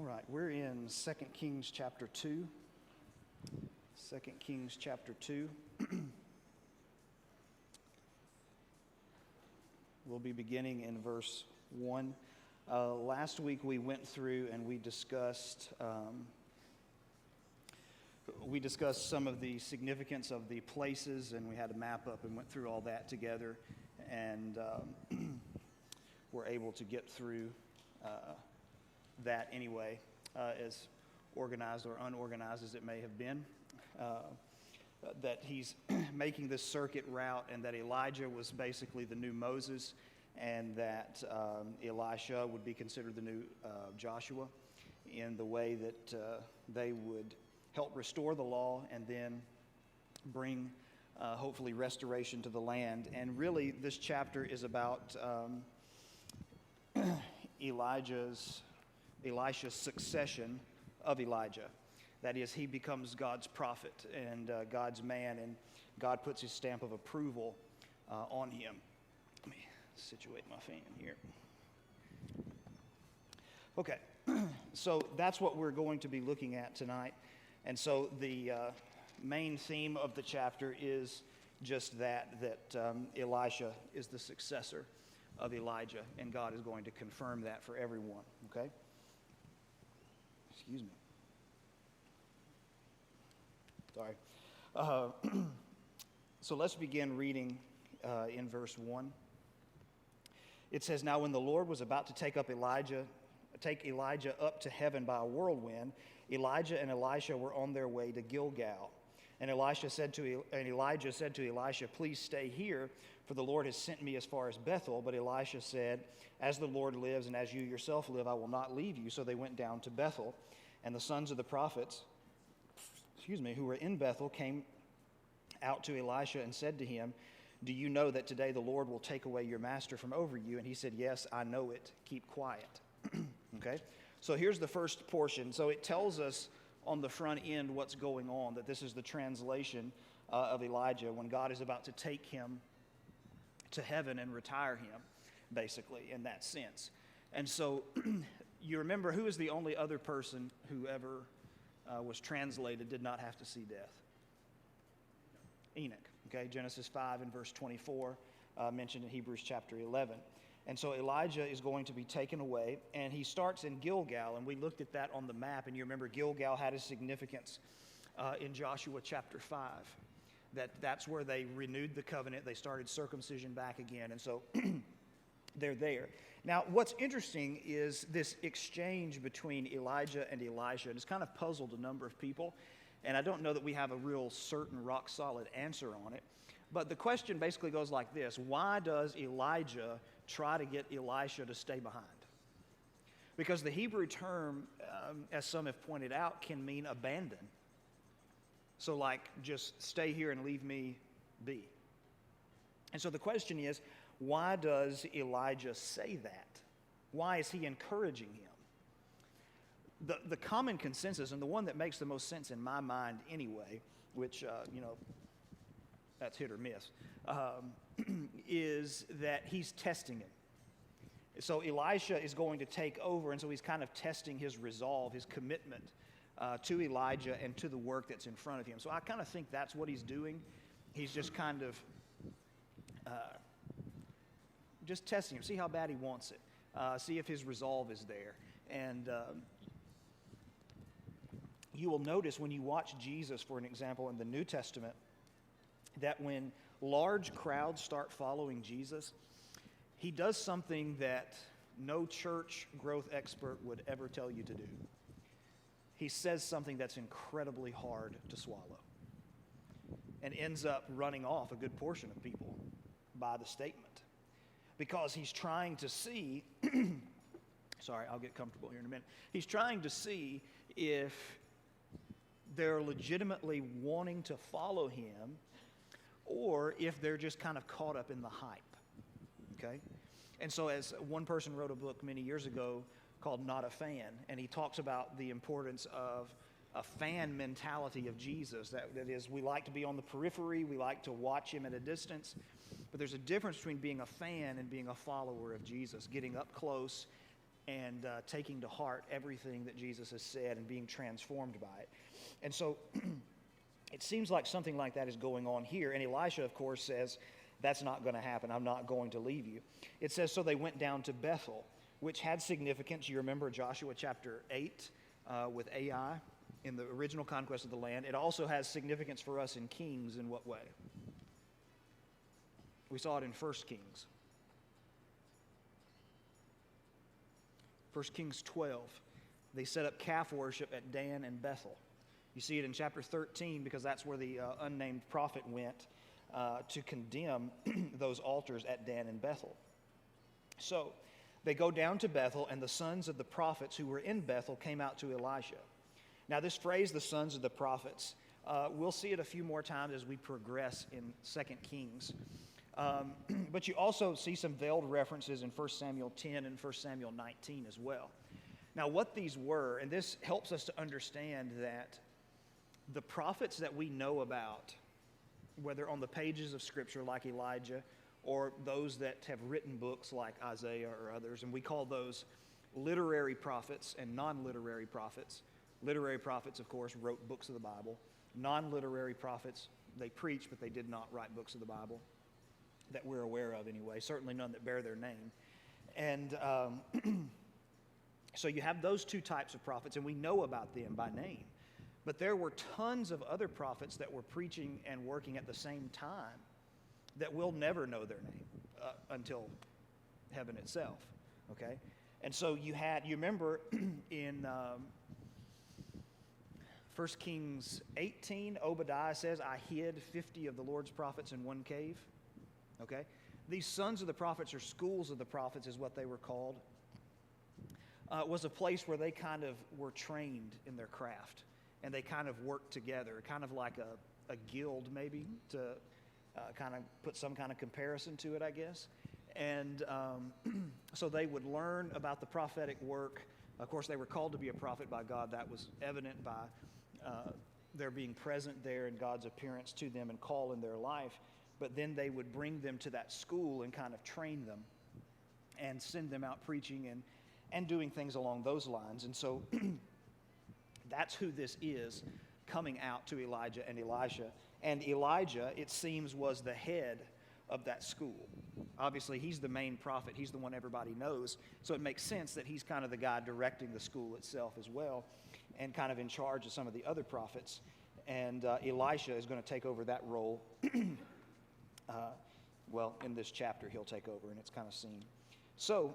All right, we're in 2 Kings chapter 2. 2 Kings chapter 2. We'll be beginning in verse 1. Last week we went through and we discussed some of the significance of the places, and we had a map up and went through all that together, and we're able to get through that anyway, as organized or unorganized as it may have been, that he's making this circuit route, and that Elijah was basically the new Moses, and that Elisha would be considered the new Joshua, in the way that they would help restore the law and then bring hopefully restoration to the land. And really this chapter is about Elisha's succession of Elijah. That is, he becomes God's prophet and God's man, and God puts his stamp of approval on him. Let me situate my fan here. Okay, so that's what we're going to be looking at tonight. And so the main theme of the chapter is just that Elisha is the successor of Elijah, and God is going to confirm that for everyone, okay? Excuse me. Sorry. So let's begin reading in verse 1. It says, "Now when the Lord was about to take Elijah up to heaven by a whirlwind, Elijah and Elisha were on their way to Gilgal. And Elijah said to Elisha, 'Please stay here, for the Lord has sent me as far as Bethel.' But Elisha said, 'As the Lord lives and as you yourself live, I will not leave you.' So they went down to Bethel. And the sons of the prophets, who were in Bethel, came out to Elisha and said to him, 'Do you know that today the Lord will take away your master from over you?' And he said, 'Yes, I know it. Keep quiet.'" Okay? So here's the first portion. So it tells us on the front end what's going on, that this is the translation of Elijah when God is about to take him to heaven and retire him, basically, in that sense. And so you remember, who is the only other person who ever was translated did not have to see death? Enoch. Okay, Genesis 5 and verse 24, mentioned in Hebrews chapter 11. And so Elijah is going to be taken away, and he starts in Gilgal, and we looked at that on the map, and you remember Gilgal had a significance in Joshua chapter 5. That's where they renewed the covenant, they started circumcision back again, and so they're there. Now, what's interesting is this exchange between Elijah and Elisha, and it's kind of puzzled a number of people, and I don't know that we have a real certain rock-solid answer on it, but the question basically goes like this: why does Elijah try to get Elisha to stay behind? Because the Hebrew term, as some have pointed out, can mean abandon. So like, just stay here and leave me be. And so the question is, why does Elijah say that? Why is he encouraging him? The common consensus, and the one that makes the most sense in my mind anyway, which, that's hit or miss, is that he's testing him. So Elisha is going to take over, and so he's kind of testing his resolve, his commitment to Elijah and to the work that's in front of him. So I kind of think that's what he's doing. He's just kind of just testing him, see how bad he wants it, see if his resolve is there. And you will notice when you watch Jesus, for an example, in the New Testament, that when large crowds start following Jesus, he does something that no church growth expert would ever tell you to do. He says something that's incredibly hard to swallow, and ends up running off a good portion of people by the statement, because he's trying to see sorry, I'll get comfortable here in a minute. He's trying to see if they're legitimately wanting to follow him, or if they're just kind of caught up in the hype, okay? And so, as one person wrote a book many years ago called Not a Fan, and he talks about the importance of a fan mentality of Jesus. That is, we like to be on the periphery, we like to watch him at a distance, but there's a difference between being a fan and being a follower of Jesus, getting up close and taking to heart everything that Jesus has said and being transformed by it. And so it seems like something like that is going on here. And Elisha, of course, says, that's not going to happen. I'm not going to leave you. It says, so they went down to Bethel, which had significance. You remember Joshua chapter 8 with Ai in the original conquest of the land. It also has significance for us in Kings in what way? We saw it in 1 Kings. 1 Kings 12. They set up calf worship at Dan and Bethel. You see it in chapter 13 because that's where the unnamed prophet went to condemn those altars at Dan and Bethel. So they go down to Bethel, and the sons of the prophets who were in Bethel came out to Elisha. Now this phrase, the sons of the prophets, we'll see it a few more times as we progress in 2 Kings. But you also see some veiled references in 1 Samuel 10 and 1 Samuel 19 as well. Now what these were, and this helps us to understand that the prophets that we know about, whether on the pages of Scripture like Elijah or those that have written books like Isaiah or others, and we call those literary prophets and non-literary prophets. Literary prophets, of course, wrote books of the Bible. Non-literary prophets, they preached, but they did not write books of the Bible that we're aware of anyway, certainly none that bear their name. And so you have those two types of prophets, and we know about them by name. But there were tons of other prophets that were preaching and working at the same time that we'll never know their name until heaven itself, okay? And so you remember in 1 Kings 18, Obadiah says, I hid 50 of the Lord's prophets in one cave, okay? These sons of the prophets, or schools of the prophets is what they were called, was a place where they kind of were trained in their craft. And they kind of worked together, kind of like a guild maybe, to kind of put some kind of comparison to it, I guess. And so they would learn about the prophetic work. Of course, they were called to be a prophet by God. That was evident by their being present there and God's appearance to them and call in their life. But then they would bring them to that school and kind of train them and send them out preaching and doing things along those lines. And so that's who this is coming out to Elijah and Elisha. And Elijah, it seems, was the head of that school. Obviously, he's the main prophet. He's the one everybody knows. So it makes sense that he's kind of the guy directing the school itself as well and kind of in charge of some of the other prophets. And Elisha is going to take over that role. Well, in this chapter, he'll take over, and it's kind of seen. So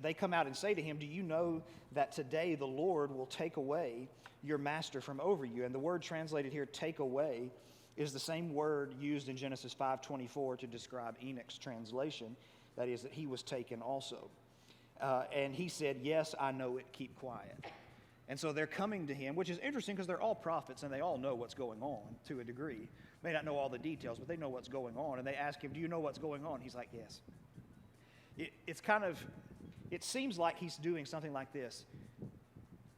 they come out and say to him, do you know that today the Lord will take away your master from over you? And the word translated here, take away, is the same word used in Genesis 5:24 to describe Enoch's translation. That is, that he was taken also. And he said, yes, I know it, keep quiet. And so they're coming to him, which is interesting because they're all prophets and they all know what's going on to a degree. May not know all the details, but they know what's going on. And they ask him, do you know what's going on? He's like, yes. It seems like he's doing something like this.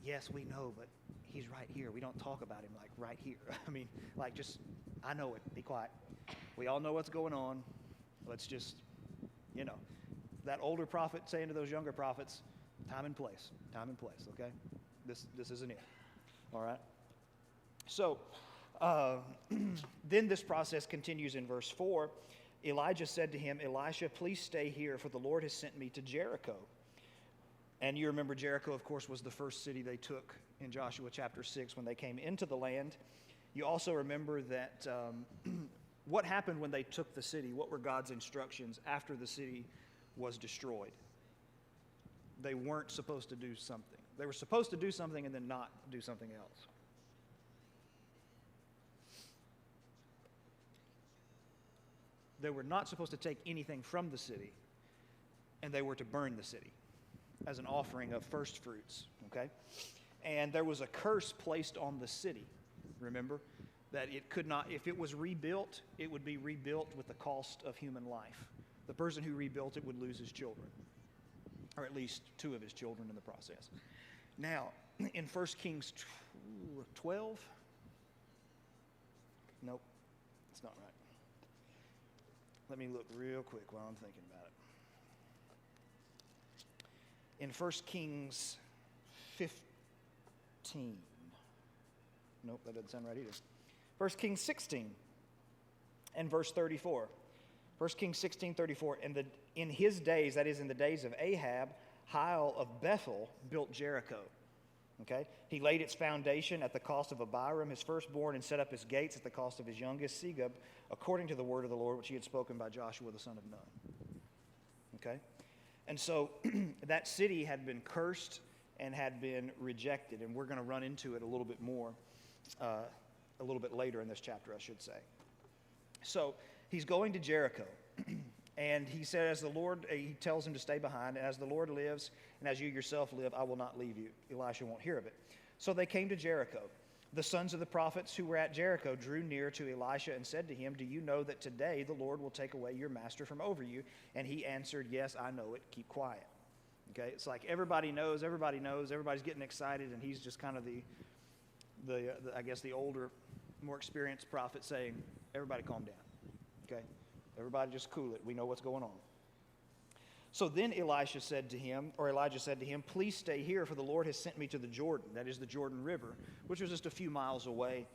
Yes, we know, but he's right here. We don't talk about him like right here. I mean, like just, I know it. Be quiet. We all know what's going on. Let's just, that older prophet saying to those younger prophets, time and place, okay? This isn't it. All right? So, then this process continues in verse 4. Elijah said to him, Elisha, please stay here, for the Lord has sent me to Jericho. And you remember Jericho, of course, was the first city they took in Joshua chapter 6 when they came into the land. You also remember that what happened when they took the city? What were God's instructions after the city was destroyed? They weren't supposed to do something. They were supposed to do something and then not do something else. They were not supposed to take anything from the city, and they were to burn the city as an offering of first fruits, okay? And there was a curse placed on the city, remember? That it could not, if it was rebuilt, it would be rebuilt with the cost of human life. The person who rebuilt it would lose his children, or at least 2 of his children in the process. Now, in 1 Kings 12, nope, it's not right. Let me look real quick while I'm thinking about it. in 1 Kings 15. Nope, that doesn't sound right either. 1 Kings 16 and verse 34. 1 Kings 16:34. In his days, that is in the days of Ahab, Hiel of Bethel built Jericho. Okay? He laid its foundation at the cost of Abiram, his firstborn, and set up his gates at the cost of his youngest, Segub, according to the word of the Lord, which he had spoken by Joshua the son of Nun. Okay? And so that city had been cursed and had been rejected, and we're going to run into it a little bit more, a little bit later in this chapter, I should say. So he's going to Jericho, and he said, as the Lord, he tells him to stay behind, and as the Lord lives, and as you yourself live, I will not leave you. Elisha won't hear of it. So they came to Jericho. The sons of the prophets who were at Jericho drew near to Elisha and said to him, do you know that today the Lord will take away your master from over you? And he answered, yes, I know it. Keep quiet. Okay, it's like everybody knows, everybody's getting excited, and he's just kind of the I guess the older, more experienced prophet saying, everybody calm down. Okay, everybody just cool it. We know what's going on. So then Elijah said to him, please stay here, for the Lord has sent me to the Jordan, that is the Jordan River, which was just a few miles away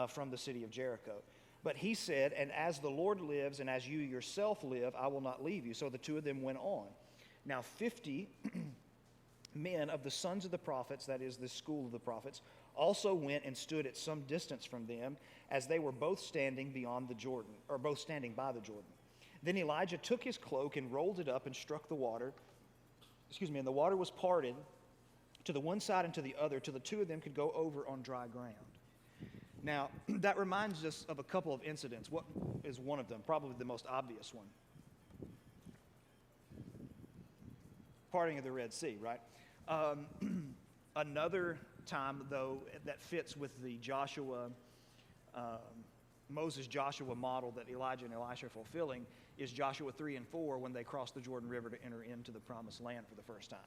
from the city of Jericho. But he said, and as the Lord lives, and as you yourself live, I will not leave you. So the two of them went on. Now 50 men of the sons of the prophets, that is the school of the prophets, also went and stood at some distance from them, as they were both standing beyond the Jordan, or both standing by the Jordan. Then Elijah took his cloak and rolled it up and struck the water. And the water was parted to the one side and to the other, till the two of them could go over on dry ground. Now, that reminds us of a couple of incidents. What is one of them? Probably the most obvious one. Parting of the Red Sea, right? Another time, though, that fits with the Moses-Joshua model that Elijah and Elisha are fulfilling is Joshua 3 and 4, when they crossed the Jordan River to enter into the Promised Land for the first time.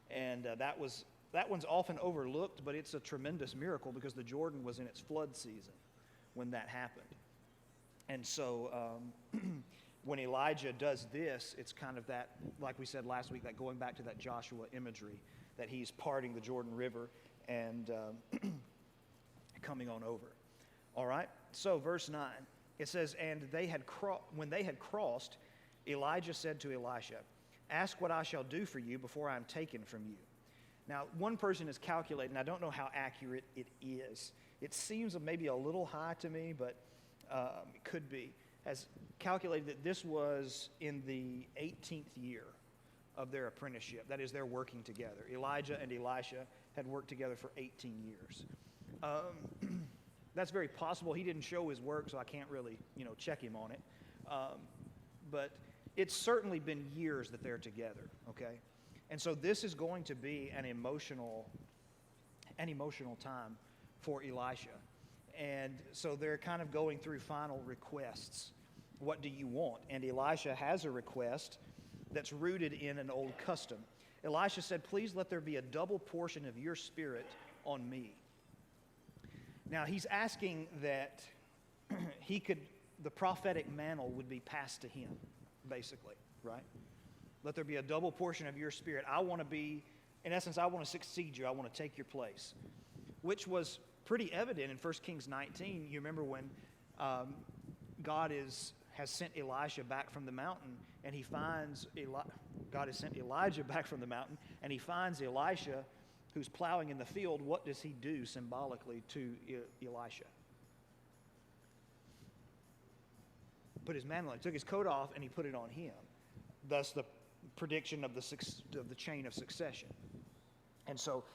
And that one's often overlooked, but it's a tremendous miracle because the Jordan was in its flood season when that happened. And so when Elijah does this, it's kind of that, like we said last week, that going back to that Joshua imagery, that he's parting the Jordan River and coming on over. All right, so verse 9, it says, and when they had crossed, Elijah said to Elisha, ask what I shall do for you before I am taken from you. Now, one person is calculating, I don't know how accurate it is. It seems maybe a little high to me, but it could be. Has calculated that this was in the 18th year of their apprenticeship. That is, they're working together. Elijah and Elisha had worked together for 18 years. That's very possible. He didn't show his work, so I can't really, check him on it. But it's certainly been years that they're together, okay? And so this is going to be an emotional time for Elisha. And so they're kind of going through final requests. What do you want? And Elisha has a request that's rooted in an old custom. Elisha said, please let there be a double portion of your spirit on me. Now, he's asking that the prophetic mantle would be passed to him, basically, right? Let there be a double portion of your spirit. I want to succeed you. I want to take your place, which was pretty evident in 1 Kings 19. You remember when God has sent Elisha back from the mountain, and God has sent Elijah back from the mountain, and he finds Elisha who's plowing in the field. What does he do symbolically to Elisha? Put his mantle on. He took his coat off and he put it on him. Thus the prediction of the chain of succession. And so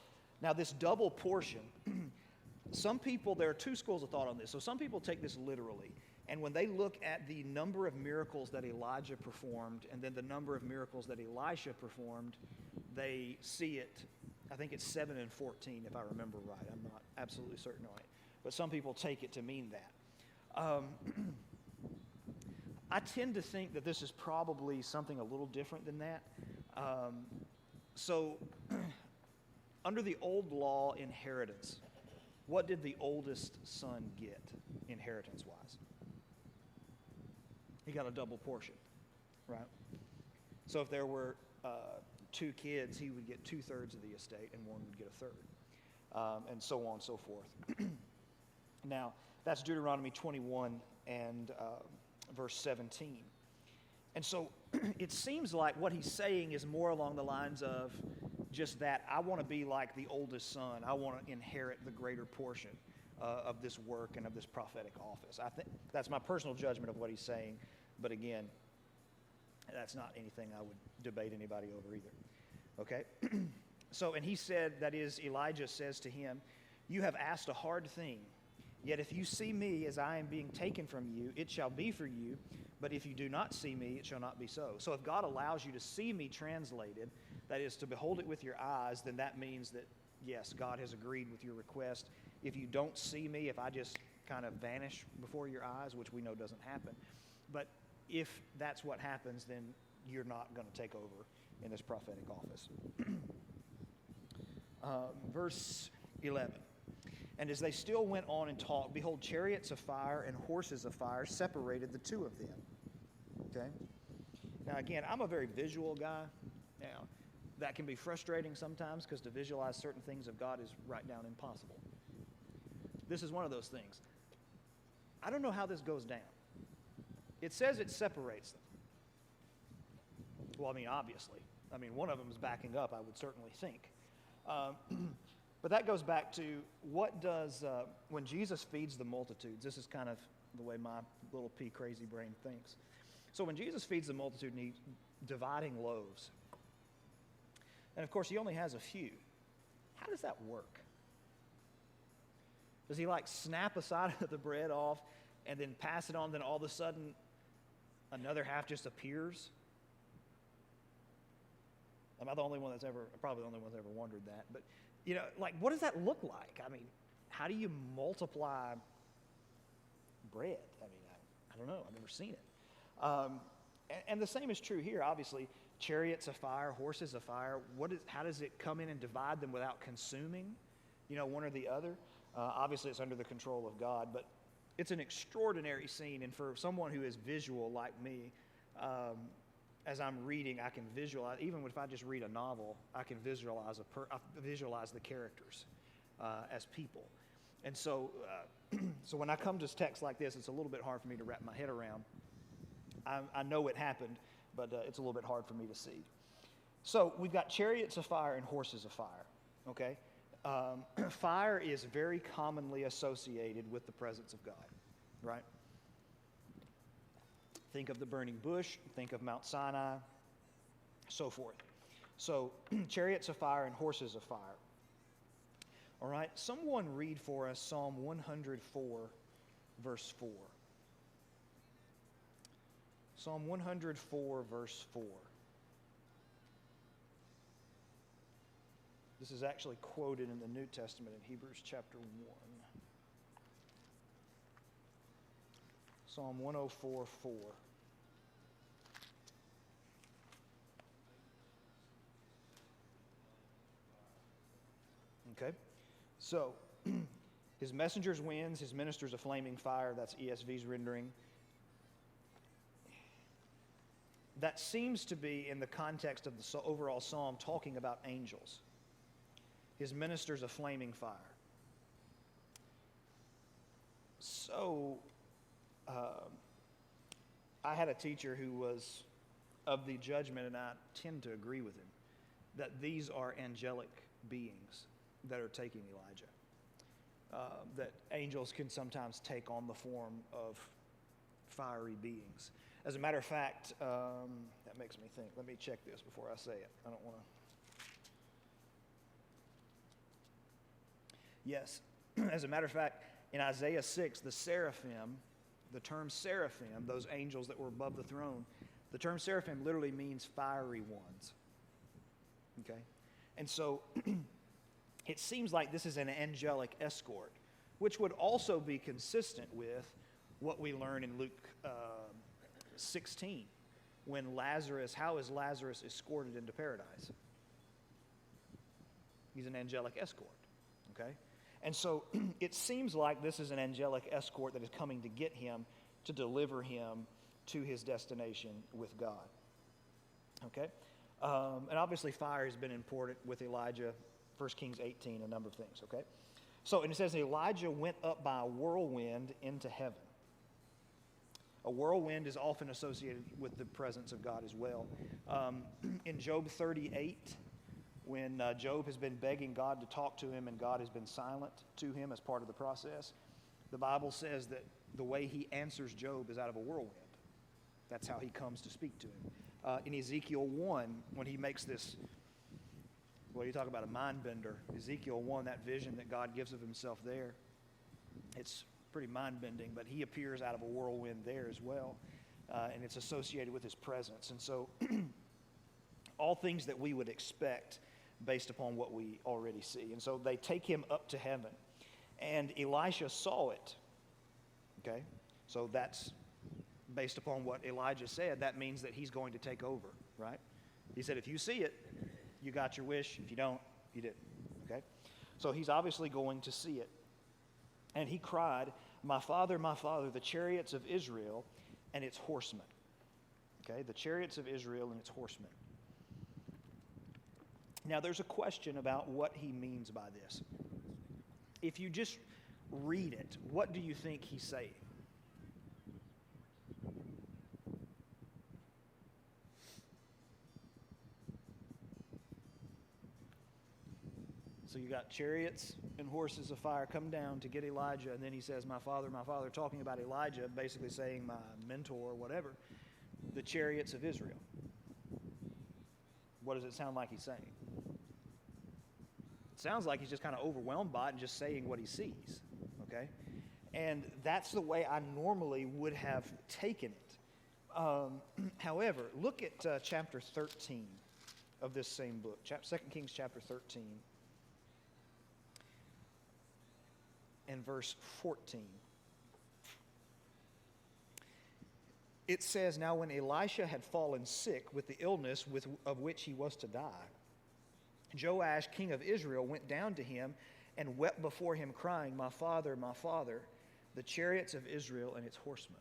now this double portion, there are two schools of thought on this. So some people take this literally. And when they look at the number of miracles that Elijah performed and then the number of miracles that Elisha performed, they see it, I think it's 7 and 14 if I remember right. I'm not absolutely certain on it. But some people take it to mean that. I tend to think that this is probably something a little different than that. So under the old law inheritance, what did the oldest son get inheritance-wise? He got a double portion, right? So if there were 2 kids, he would get 2/3 of the estate, and one would get 1/3, and so on and so forth. Now, that's Deuteronomy 21 and verse 17. And so it seems like what he's saying is more along the lines of just that I want to be like the oldest son. I want to inherit the greater portion of this work and of this prophetic office. I think that's my personal judgment of what he's saying. But again, that's not anything I would debate anybody over either. Okay? So, and he said, that is, Elijah says to him, "You have asked a hard thing. Yet if you see me as I am being taken from you, it shall be for you. But if you do not see me, it shall not be so." So if God allows you to see me translated, that is, to behold it with your eyes, then that means that, yes, God has agreed with your request. If you don't see me, if I just kind of vanish before your eyes, which we know doesn't happen, but if that's what happens, then you're not going to take over in this prophetic office. Verse 11. "And as they still went on and talked, behold, chariots of fire and horses of fire separated the two of them." Okay? Now, again, I'm a very visual guy. Now, that can be frustrating sometimes because to visualize certain things of God is right down impossible. This is one of those things. I don't know how this goes down. It says it separates them. Well, I mean, obviously. I mean, one of them is backing up, I would certainly think. But that goes back to what does, when Jesus feeds the multitudes, this is kind of the way my little pea crazy brain thinks. So when Jesus feeds the multitude and he's dividing loaves, and of course he only has a few, how does that work? Does he like snap a side of the bread off and then pass it on, then all of a sudden another half just appears? Am I the only one that's ever, probably the only one that's ever wondered that, but you know, like, what does that look like? I mean, how do you multiply bread? I mean, I don't know. I've never seen it. And the same is true here. Obviously, chariots of fire, horses of fire. How does it come in and divide them without consuming, you know, one or the other? Obviously, it's under the control of God, but it's an extraordinary scene. And for someone who is visual like me, as I'm reading, I can visualize, even if I just read a novel, I can visualize the characters as people. And so, so when I come to text like this, it's a little bit hard for me to wrap my head around. I know it happened, but it's a little bit hard for me to see. So we've got chariots of fire and horses of fire, okay? Fire is very commonly associated with the presence of God, right? Think of the burning bush, think of Mount Sinai, so forth. So, chariots of fire and horses of fire. All right, someone read for us Psalm 104, verse 4. Psalm 104, verse 4. This is actually quoted in the New Testament in Hebrews chapter 1. Psalm 104, 4. Okay, so his messengers winds, his ministers a flaming fire. That's ESV's rendering. That seems to be in the context of the overall psalm talking about angels. His ministers a flaming fire. So, I had a teacher who was of the judgment, and I tend to agree with him, that these are angelic beings that are taking Elijah. That angels can sometimes take on the form of fiery beings. As a matter of fact, that makes me think. Let me check this before I say it. I don't want to. Yes, as a matter of fact, in Isaiah 6, the seraphim, the term seraphim, those angels that were above the throne, the term seraphim literally means fiery ones. Okay? And so it seems like this is an angelic escort, which would also be consistent with what we learn in Luke 16, when how is Lazarus escorted into paradise? He's an angelic escort, okay? And so it seems like this is an angelic escort that is coming to get him, to deliver him to his destination with God, okay? And obviously fire has been important with Elijah, 1 Kings 18, a number of things, okay? So, and it says Elijah went up by a whirlwind into heaven. A whirlwind is often associated with the presence of God as well. In Job 38, when Job has been begging God to talk to him and God has been silent to him as part of the process, the Bible says that the way he answers Job is out of a whirlwind. That's how he comes to speak to him. In Ezekiel 1, when he makes this, well, you talk about a mind bender. Ezekiel 1, that vision that God gives of himself there, it's pretty mind-bending, but he appears out of a whirlwind there as well, and it's associated with his presence. And so all things that we would expect based upon what we already see. And so they take him up to heaven, and Elisha saw it, okay? So that's based upon what Elijah said. That means that he's going to take over, right? He said, if you see it, you got your wish. If you don't, you didn't, okay? So he's obviously going to see it. And he cried, my father, the chariots of Israel and its horsemen. Okay, the chariots of Israel and its horsemen. Now, there's a question about what he means by this. If you just read it, what do you think he's saying? So you got chariots and horses of fire come down to get Elijah, and then he says, my father, talking about Elijah, basically saying my mentor or whatever, the chariots of Israel. What does it sound like he's saying? It sounds like he's just kind of overwhelmed by it and just saying what he sees, okay? And that's the way I normally would have taken it. However, look at chapter 13 of this same book, 2 Kings chapter 13. And verse 14. It says, now when Elisha had fallen sick with the illness of which he was to die, Joash, king of Israel, went down to him and wept before him, crying, my father, the chariots of Israel and its horsemen.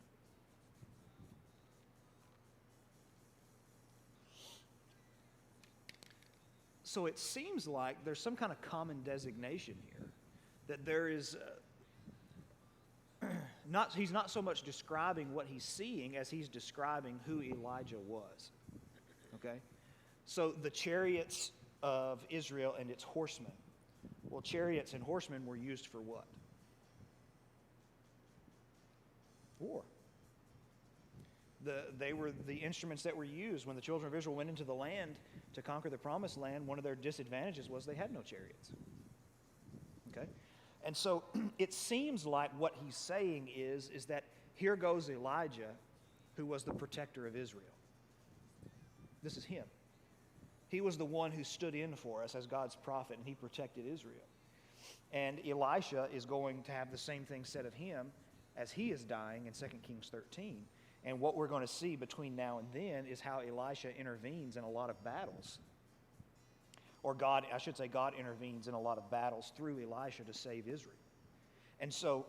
So it seems like there's some kind of common designation here. That there is he's not so much describing what he's seeing as he's describing who Elijah was. Okay? So the chariots of Israel and its horsemen. Well, chariots and horsemen were used for what? War. They were the instruments that were used when the children of Israel went into the land to conquer the promised land. One of their disadvantages was they had no chariots. Okay? And so it seems like what he's saying is that here goes Elijah, who was the protector of Israel. This is him. He was the one who stood in for us as God's prophet, and he protected Israel. And Elisha is going to have the same thing said of him as he is dying in 2 Kings 13. And what we're going to see between now and then is how Elisha intervenes in a lot of battles. Or God intervenes in a lot of battles through Elisha to save Israel. And so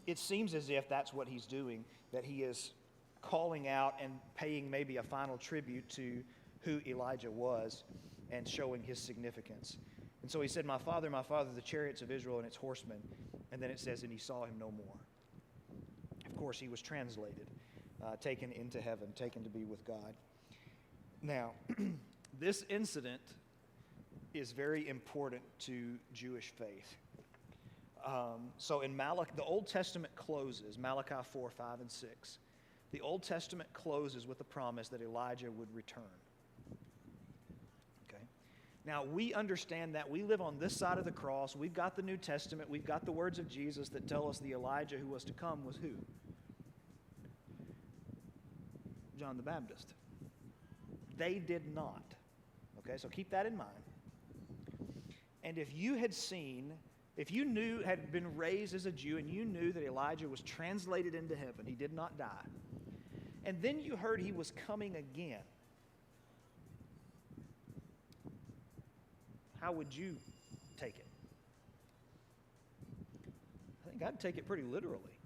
it seems as if that's what he's doing, that he is calling out and paying maybe a final tribute to who Elijah was and showing his significance. And so he said, my father, the chariots of Israel and its horsemen. And then it says, and he saw him no more. Of course, he was translated, taken into heaven, taken to be with God. Now, this incident is very important to Jewish faith. So in the Old Testament closes, Malachi 4, 5, and 6. The Old Testament closes with the promise that Elijah would return. Okay? Now, we understand that. We live on this side of the cross. We've got the New Testament. We've got the words of Jesus that tell us the Elijah who was to come was who? John the Baptist. They did not. Okay, so keep that in mind. And if you had been raised as a Jew and you knew that Elijah was translated into heaven, he did not die, and then you heard he was coming again, how would you take it? I think I'd take it pretty literally.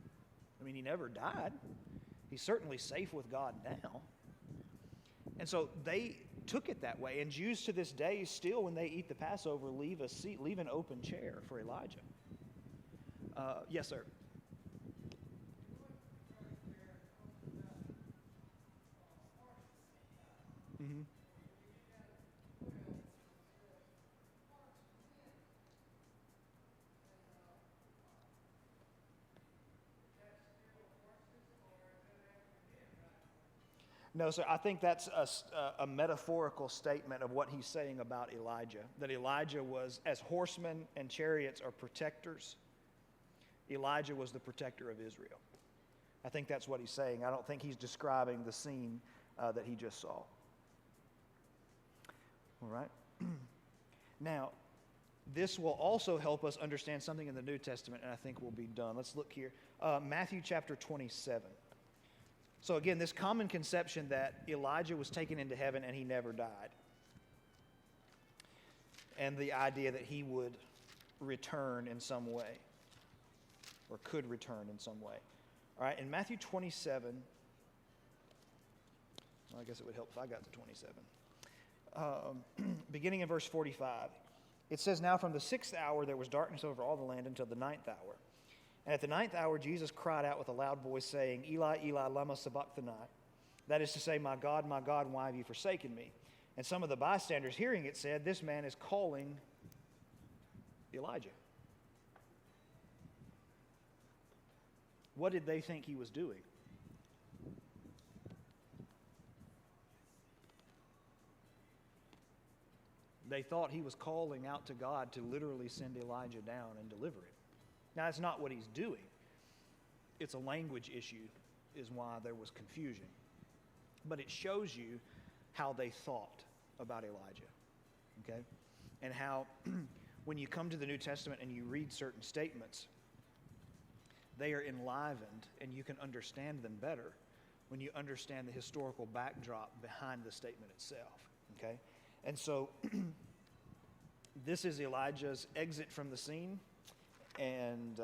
I mean, he never died. He's certainly safe with God now. And so took it that way. And Jews to this day still, when they eat the Passover, leave an open chair for Elijah. Yes, sir. Mm-hmm. No, sir. I think that's a metaphorical statement of what he's saying about Elijah. That Elijah was, as horsemen and chariots are protectors, Elijah was the protector of Israel. I think that's what he's saying. I don't think he's describing the scene that he just saw. All right. Now, this will also help us understand something in the New Testament, and I think we'll be done. Let's look here. Matthew chapter 27. So again, this common conception that Elijah was taken into heaven and he never died. And the idea that he would return in some way, or could return in some way. All right, in Matthew 27, well, I guess it would help if I got to 27. Beginning in verse 45, it says, "Now from the 6th hour there was darkness over all the land until the 9th hour. And at the 9th hour Jesus cried out with a loud voice, saying, Eli, Eli, lama sabachthani? That is to say, my God, why have you forsaken me? And some of the bystanders hearing it said, this man is calling Elijah." What did they think he was doing? They thought he was calling out to God to literally send Elijah down and deliver him. Now, that's not what he's doing. It's a language issue is why there was confusion. But it shows you how they thought about Elijah, okay? And how when you come to the New Testament and you read certain statements, they are enlivened and you can understand them better when you understand the historical backdrop behind the statement itself, okay? And so this is Elijah's exit from the scene. And,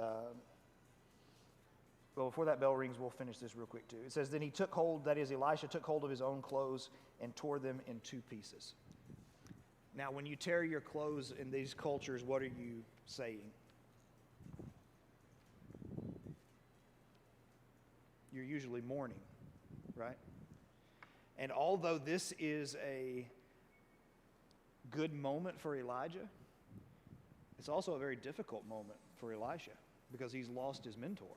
well, before that bell rings, we'll finish this real quick too. It says, then he took hold, that is, Elisha took hold of his own clothes and tore them in 2 pieces. Now, when you tear your clothes in these cultures, what are you saying? You're usually mourning, right? And although this is a good moment for Elijah, it's also a very difficult moment for Elisha because he's lost his mentor.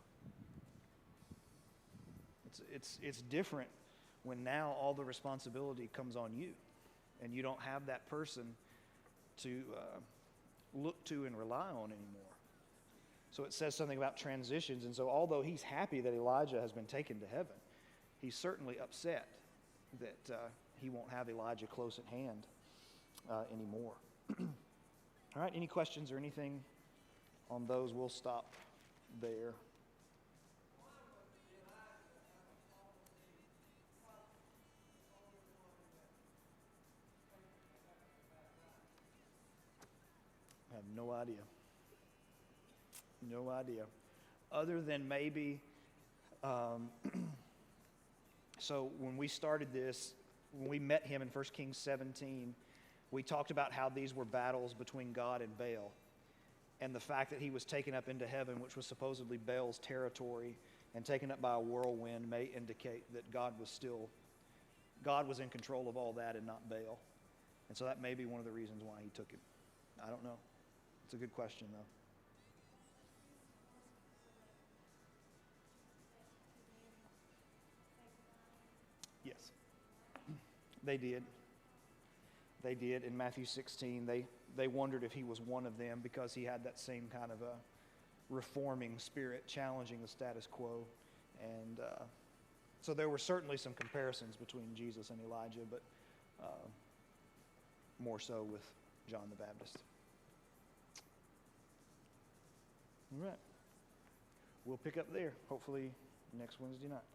It's different when now all the responsibility comes on you and you don't have that person to look to and rely on anymore. So it says something about transitions. And so although he's happy that Elijah has been taken to heaven, he's certainly upset that he won't have Elijah close at hand anymore. All right, any questions or anything on those? We'll stop there. I have no idea. No idea. Other than maybe, so when we started this, when we met him in 1 Kings 17, we talked about how these were battles between God and Baal. And the fact that he was taken up into heaven, which was supposedly Baal's territory, and taken up by a whirlwind may indicate that God was in control of all that and not Baal. And so that may be one of the reasons why he took him. I don't know. It's a good question, though. Yes. They did. They did. In Matthew 16, they wondered if he was one of them because he had that same kind of a reforming spirit, challenging the status quo. And so there were certainly some comparisons between Jesus and Elijah, but more so with John the Baptist. All right. We'll pick up there, hopefully next Wednesday night.